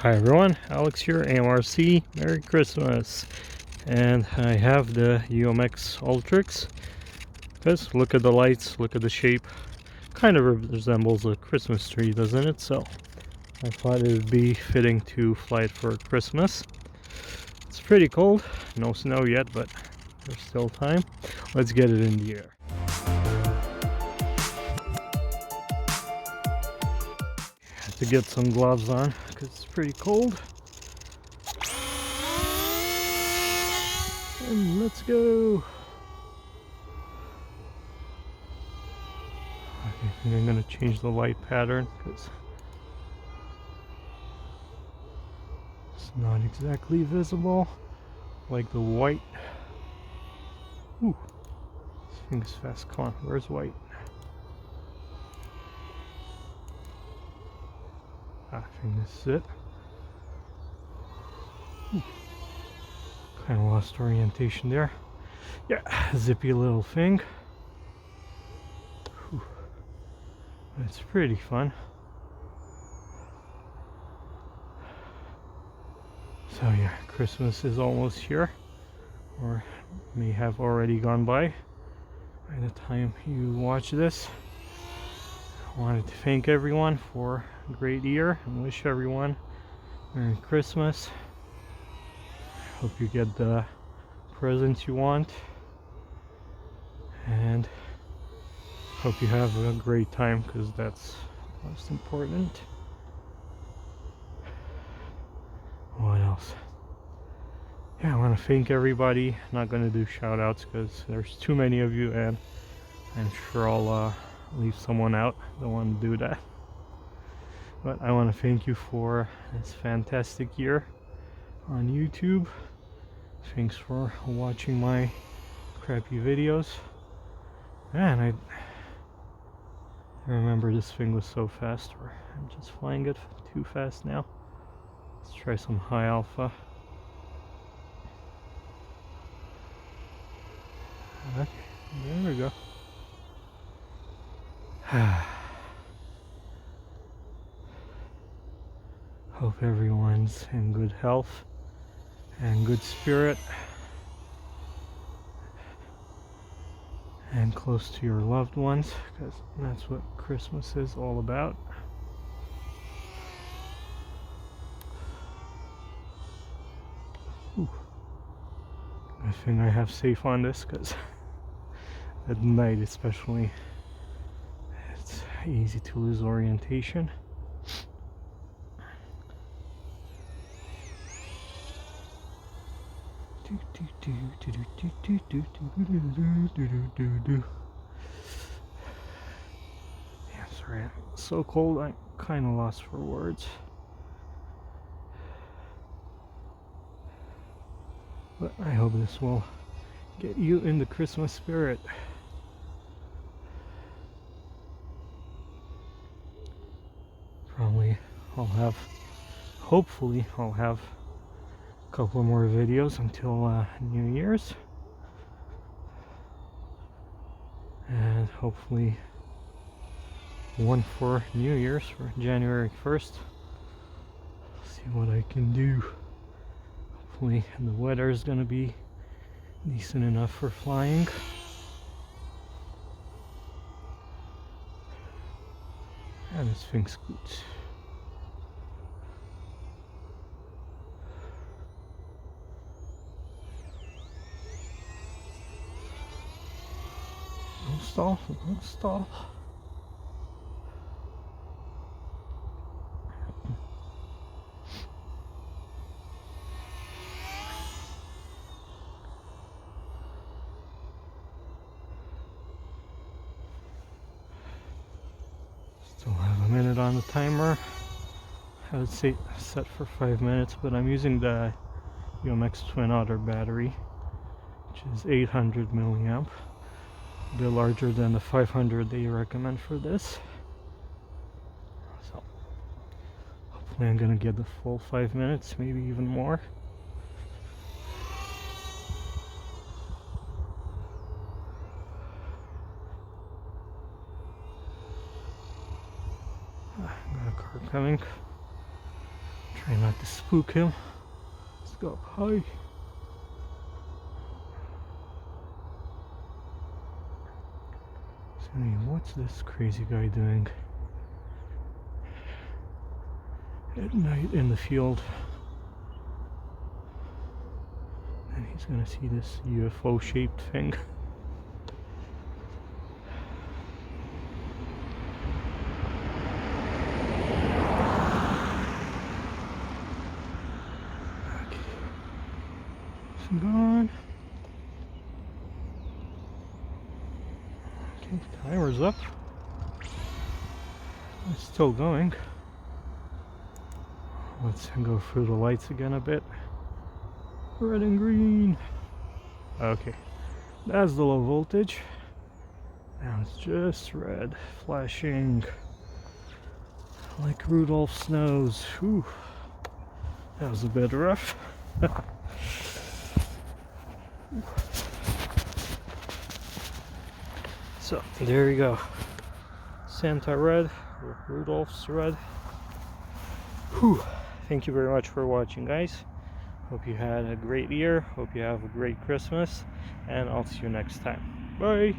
Hi everyone, Alex here, AMRC. Merry Christmas. And I have the UMX Ultrix. Because look at the lights, look at the shape. Kind of resembles a Christmas tree, doesn't it? So I thought it would be fitting to fly it for Christmas. It's pretty cold, no snow yet, but there's still time. Let's get it in the air. Have to get some gloves on because it's pretty cold. And let's go. Okay, I'm going to change the light pattern because it's not exactly visible like the white. Ooh, this thing's fast. Come on, where's white? I think this is it. Kind of lost orientation there. Yeah, zippy little thing. Whew. It's pretty fun. So yeah, Christmas is almost here, or may have already gone by the time you watch this. I wanted to thank everyone for a great year and wish everyone Merry Christmas. Hope you get the presents you want, and hope you have a great time because that's most important. What else? Yeah, I want to thank everybody. Not going to do shout outs because there's too many of you, and I'm sure I'll leave someone out. Don't want to do that. But I want to thank you for this fantastic year on YouTube. Thanks for watching my crappy videos. Man, I remember this thing was so fast, or I'm just flying it too fast now. Let's try some high alpha. Okay, there we go. Hope everyone's in good health and good spirit and close to your loved ones, because that's what Christmas is all about. Ooh. I think I have safe on this because at night especially it's easy to lose orientation. Yeah, sorry, I'm so cold I'm kind of lost for words. But I hope this will get you in the Christmas spirit. Probably hopefully I'll have a couple more videos until New Year's. And hopefully one for New Year's for January 1st. See what I can do. Hopefully the weather is gonna be decent enough for flying. And this thing's good. Don't stall, don't stall. Still have a minute on the timer. I would say set for 5 minutes, but I'm using the UMX Twin Otter battery, which is 800 milliamp, a bit larger than the 500 they recommend for this. So hopefully I'm gonna get the full 5 minutes, maybe even more. Got a car coming. Try not to spook him. Let's go up high. So, what's this crazy guy doing at night in the field? And he's gonna see this UFO shaped thing. Gone. Okay, timer's up. It's still going. Let's go through the lights again a bit. Red and green. Okay, that's the low voltage. Now it's just red, flashing like Rudolph's nose. Whew. That was a bit rough. So there you go, Santa red, or Rudolph's red. Whew. Thank you very much for watching, guys. Hope you had a great year, hope you have a great Christmas, and I'll see you next time. Bye.